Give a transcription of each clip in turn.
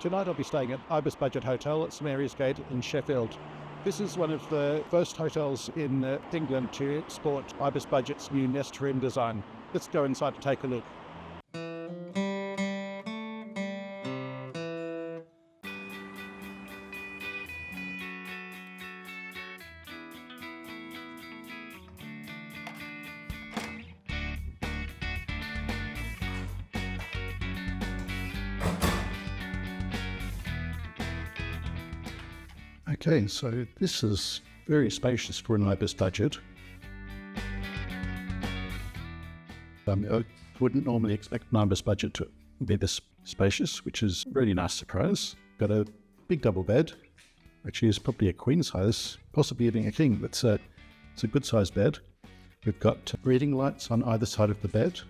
Tonight I'll be staying at Ibis Budget Hotel at St Marys Gate in Sheffield. This is one of the first hotels in England to sport Ibis Budget's new nest room design. Let's go inside to take a look. Okay, so this is very spacious for an ibis budget. I wouldn't normally expect an ibis budget to be this spacious, which is a really nice surprise. Got a big double bed, which is probably a queen size, possibly even a king, but it's a good sized bed. We've got reading lights on either side of the bed.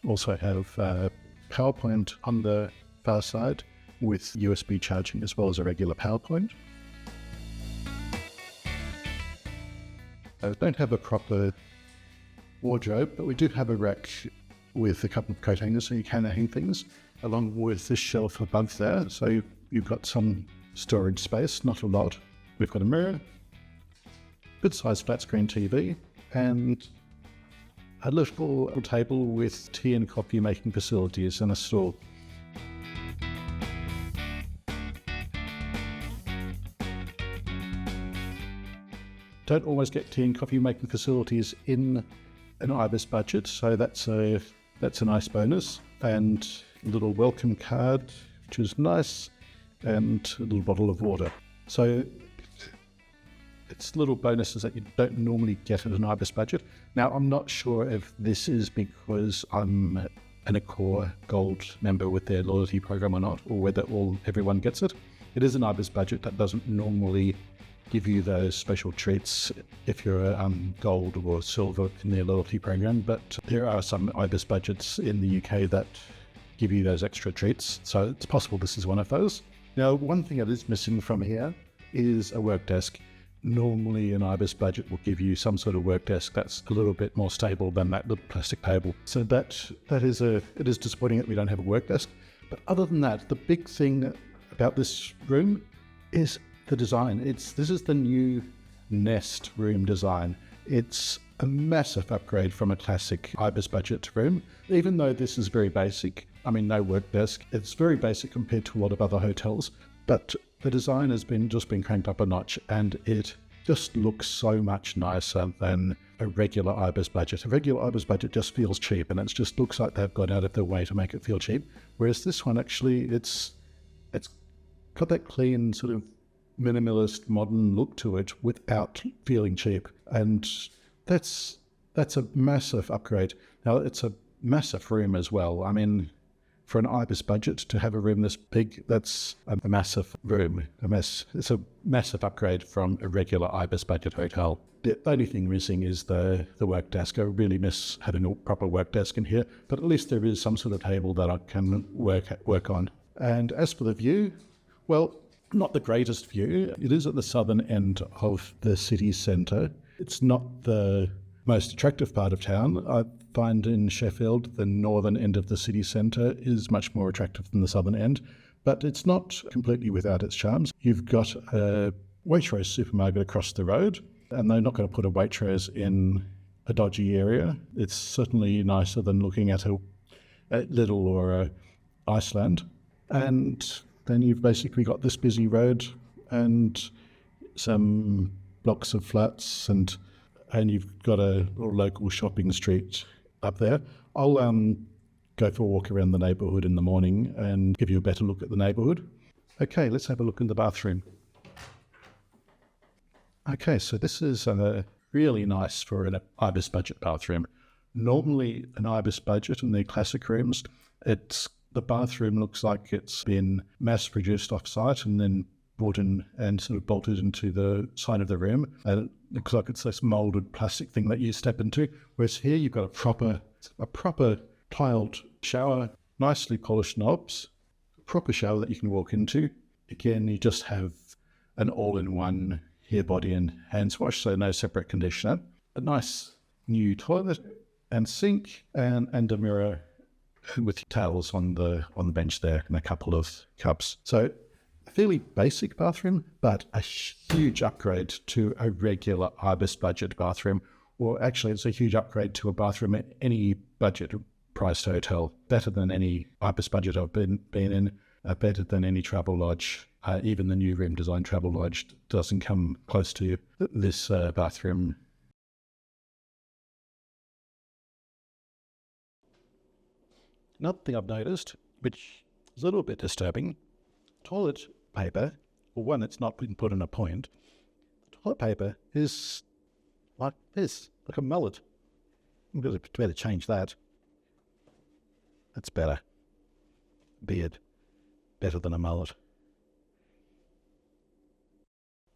Also have power point on the far side with USB charging as well as a regular power point. I don't have a proper wardrobe, but we do have a rack with a couple of coat hangers so you can hang things, along with this shelf above there. So you've got some storage space, not a lot. We've got a mirror, good sized flat screen TV, and a little table with tea and coffee making facilities and a stool. Don't always get tea and coffee making facilities in an ibis budget, so that's a nice bonus. And a little welcome card, which is nice, and a little bottle of water. So it's little bonuses that you don't normally get at an ibis budget. Now, I'm not sure if this is because I'm an Accor Gold member with their loyalty program or not, or whether everyone gets it. It is an ibis budget that doesn't normally give you those special treats if you're a gold or silver in their loyalty program, but there are some ibis budgets in the UK that give you those extra treats, so it's possible this is one of those. Now, one thing that is missing from here is a work desk. Normally an ibis budget will give you some sort of work desk that's a little bit more stable than that little plastic table. So it is disappointing that we don't have a work desk. But other than that, the big thing about this room is the design. This is the new nest room design. It's a massive upgrade from a classic ibis budget room. Even though this is very basic, no work desk, it's very basic compared to a lot of other hotels, but the design has just been cranked up a notch, and it just looks so much nicer than a regular ibis budget. A regular ibis budget just feels cheap, and it just looks like they've gone out of their way to make it feel cheap. Whereas this one, actually, it's got that clean sort of minimalist modern look to it without feeling cheap, and that's a massive upgrade. Now, it's a massive room as well. For an ibis budget to have a room this big, that's a massive room. It's a massive upgrade from a regular ibis budget hotel. The only thing missing is the work desk. I really miss having a proper work desk in here, but at least there is some sort of table that I can work on. And as for the view, well, not the greatest view. It is at the southern end of the city centre. It's not the most attractive part of town. I find in Sheffield, the northern end of the city centre is much more attractive than the southern end, but it's not completely without its charms. You've got a Waitrose supermarket across the road, and they're not going to put a Waitrose in a dodgy area. It's certainly nicer than looking at a Lidl or a Iceland. And then you've basically got this busy road and some blocks of flats, and you've got a little local shopping street up there. I'll go for a walk around the neighbourhood in the morning and give you a better look at the neighbourhood. Okay, let's have a look in the bathroom. Okay, so this is really nice for an ibis budget bathroom. Normally an ibis budget in the classic rooms, the bathroom looks like it's been mass produced off-site and then brought in and sort of bolted into the side of the room. And it looks like it's this moulded plastic thing that you step into. Whereas here you've got a proper tiled shower, nicely polished knobs, a proper shower that you can walk into. Again, you just have an all-in-one hair, body and hands wash, so no separate conditioner. A nice new toilet, and sink and a mirror with towels on the bench there and a couple of cups. So a fairly basic bathroom, but a huge upgrade to a regular ibis budget bathroom. Or actually, it's a huge upgrade to a bathroom at any budget priced hotel. Better than any ibis budget I've been in, better than any travel lodge. Even the new room design travel lodge doesn't come close to this bathroom. Another thing I've noticed, which is a little bit disturbing, toilet paper, well, one, it's not been put in a point. The toilet paper is like this, like a mullet. I'm going to better change that. That's better. Beard. Better than a mullet.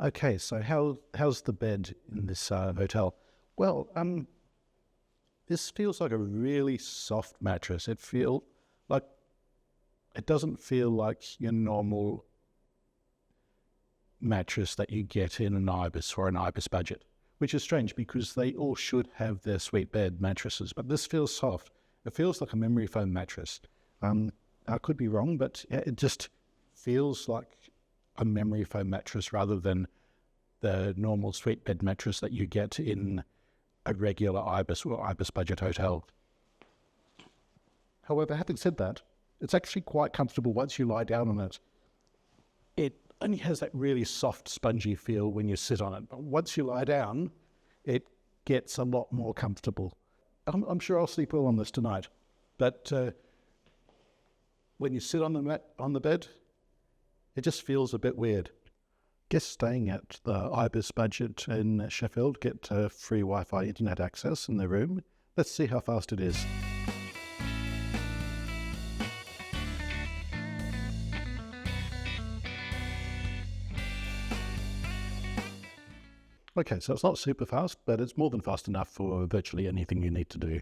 Okay, so how's the bed in this hotel? Well, this feels like a really soft mattress. It doesn't feel like your normal mattress that you get in an ibis or an ibis budget, which is strange because they all should have their sweet bed mattresses, but this feels soft. It feels like a memory foam mattress. I could be wrong, but it just feels like a memory foam mattress rather than the normal sweet bed mattress that you get in a regular ibis or ibis budget hotel. However, having said that, it's actually quite comfortable once you lie down on it. It only has that really soft, spongy feel when you sit on it, but once you lie down, it gets a lot more comfortable. I'm sure I'll sleep well on this tonight, but when you sit on the bed, it just feels a bit weird. Guests staying at the ibis budget in Sheffield get free Wi-Fi internet access in their room. Let's see how fast it is. Okay, so it's not super fast, but it's more than fast enough for virtually anything you need to do.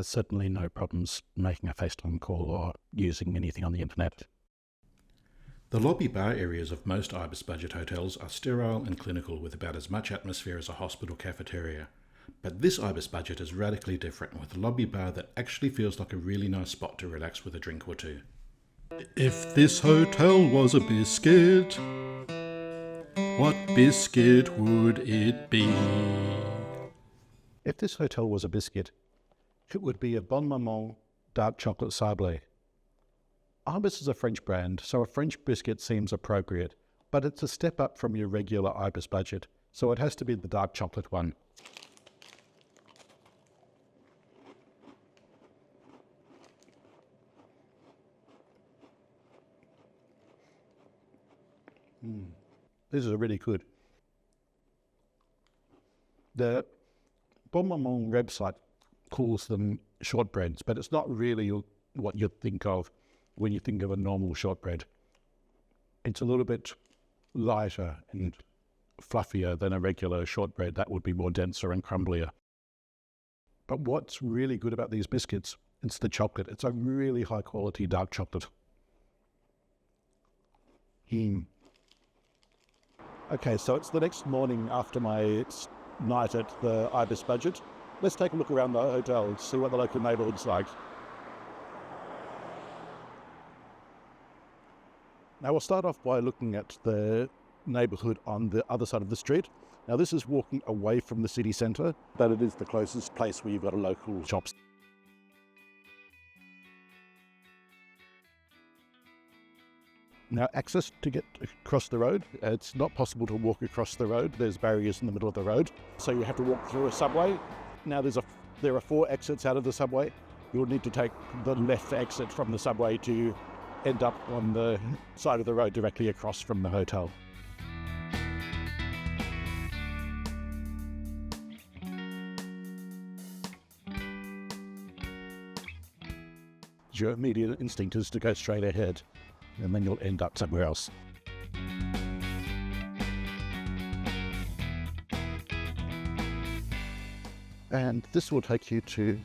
Certainly no problems making a FaceTime call or using anything on the internet. The lobby bar areas of most ibis budget hotels are sterile and clinical with about as much atmosphere as a hospital cafeteria. But this ibis budget is radically different, with a lobby bar that actually feels like a really nice spot to relax with a drink or two. If this hotel was a biscuit, what biscuit would it be? If this hotel was a biscuit, it would be a Bon Maman dark chocolate sablé. Ibis is a French brand, so a French biscuit seems appropriate, but it's a step up from your regular ibis budget, so it has to be the dark chocolate one. This is really good. The Bon Maman website calls them shortbreads, but it's not really what you'd think of when you think of a normal shortbread. It's a little bit lighter and fluffier than a regular shortbread. That would be more denser and crumblier. But what's really good about these biscuits, it's the chocolate. It's a really high quality dark chocolate. Okay, so it's the next morning after my night at the ibis budget. Let's take a look around the hotel and see what the local neighbourhood's like. Now we'll start off by looking at the neighbourhood on the other side of the street. Now this is walking away from the city centre, but it is the closest place where you've got a local shops. Now access to get across the road, it's not possible to walk across the road. There's barriers in the middle of the road, so you have to walk through a subway. Now there are 4 exits out of the subway. You'll need to take the left exit from the subway to end up on the side of the road directly across from the hotel. Your immediate instinct is to go straight ahead, and then you'll end up somewhere else. And this will take you to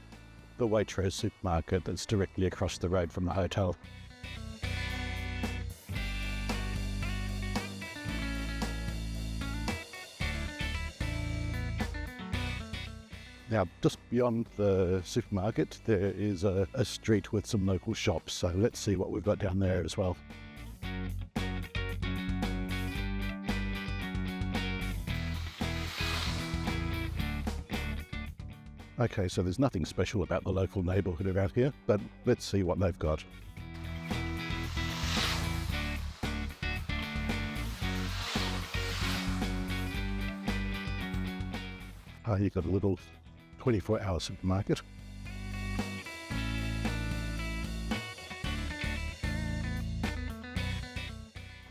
the Waitrose supermarket that's directly across the road from the hotel. Now, just beyond the supermarket, there is a street with some local shops, so let's see what we've got down there as well. Okay, so there's nothing special about the local neighbourhood around here, but let's see what they've got. You've got a little 24-hour supermarket.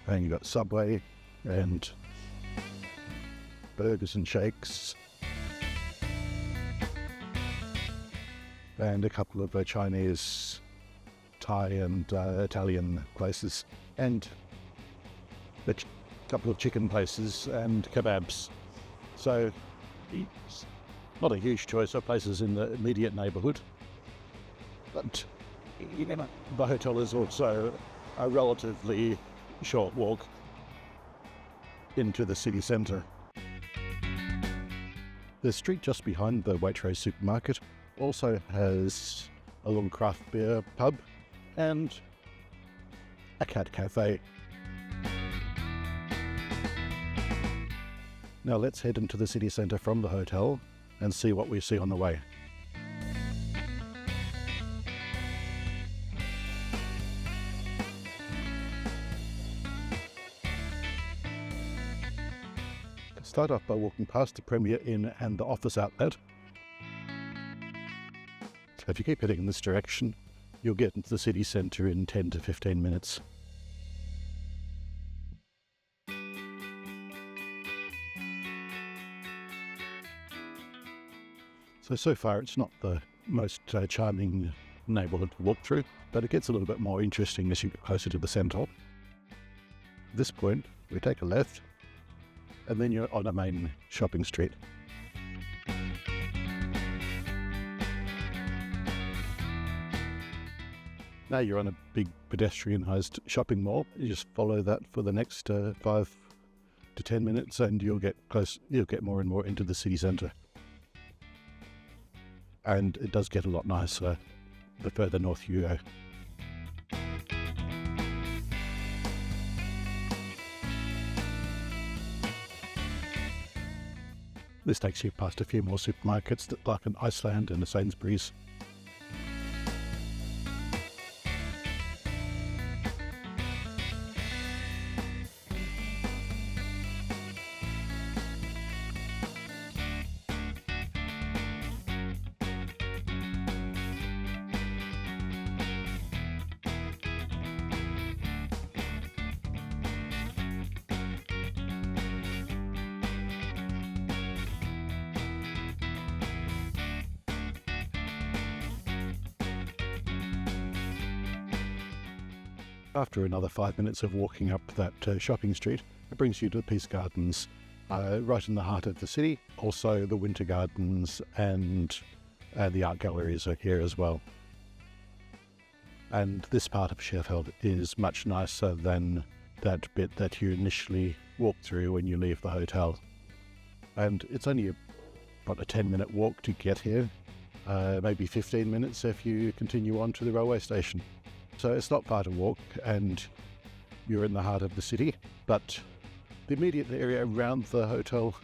And you've got Subway and burgers and shakes. And a couple of Chinese, Thai and Italian places. And a couple of chicken places and kebabs. So it's not a huge choice of places in the immediate neighbourhood, but the hotel is also a relatively short walk into the city centre. The street just behind the Waitrose supermarket also has a little craft beer pub and a cat cafe. Now let's head into the city centre from the hotel and see what we see on the way. Start off by walking past the Premier Inn and the office outlet. So if you keep heading in this direction, you'll get into the city centre in 10 to 15 minutes. So far it's not the most charming neighbourhood to walk through, but it gets a little bit more interesting as you get closer to the centre. At this point, we take a left, and then you're on a main shopping street. Now you're on a big pedestrianised shopping mall. You just follow that for the next 5 to 10 minutes and you'll get more and more into the city centre. And it does get a lot nicer the further north you go. This takes you past a few more supermarkets like an Iceland and a Sainsbury's. After another 5 minutes of walking up that shopping street, it brings you to the Peace Gardens, right in the heart of the city. Also the Winter Gardens and the art galleries are here as well. And this part of Sheffield is much nicer than that bit that you initially walk through when you leave the hotel. And it's only about a 10-minute walk to get here, maybe 15 minutes if you continue on to the railway station. So it's not far to walk and you're in the heart of the city, but the immediate area around the hotel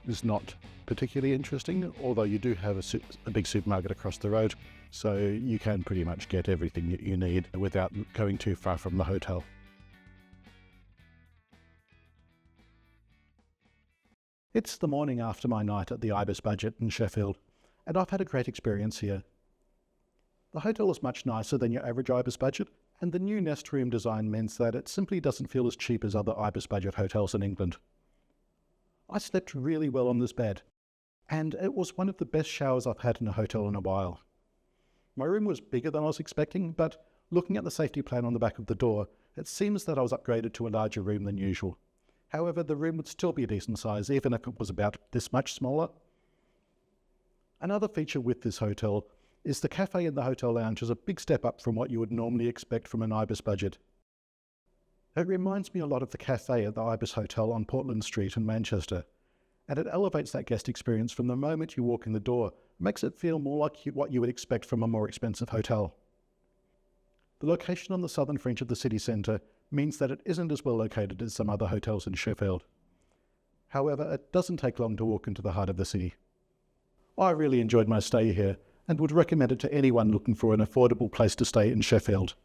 is not particularly interesting, although you do have a big supermarket across the road, so you can pretty much get everything that you need without going too far from the hotel. It's the morning after my night at the Ibis Budget in Sheffield, and I've had a great experience here. The hotel is much nicer than your average Ibis Budget, and the new nest room design means that it simply doesn't feel as cheap as other Ibis Budget hotels in England. I slept really well on this bed, and it was one of the best showers I've had in a hotel in a while. My room was bigger than I was expecting, but looking at the safety plan on the back of the door, it seems that I was upgraded to a larger room than usual. However, the room would still be a decent size, even if it was about this much smaller. Another feature with this hotel is the cafe in the hotel lounge is a big step up from what you would normally expect from an Ibis Budget. It reminds me a lot of the cafe at the Ibis Hotel on Portland Street in Manchester, and it elevates that guest experience from the moment you walk in the door, makes it feel more like what you would expect from a more expensive hotel. The location on the southern fringe of the city centre means that it isn't as well located as some other hotels in Sheffield. However, it doesn't take long to walk into the heart of the city. I really enjoyed my stay here and would recommend it to anyone looking for an affordable place to stay in Sheffield.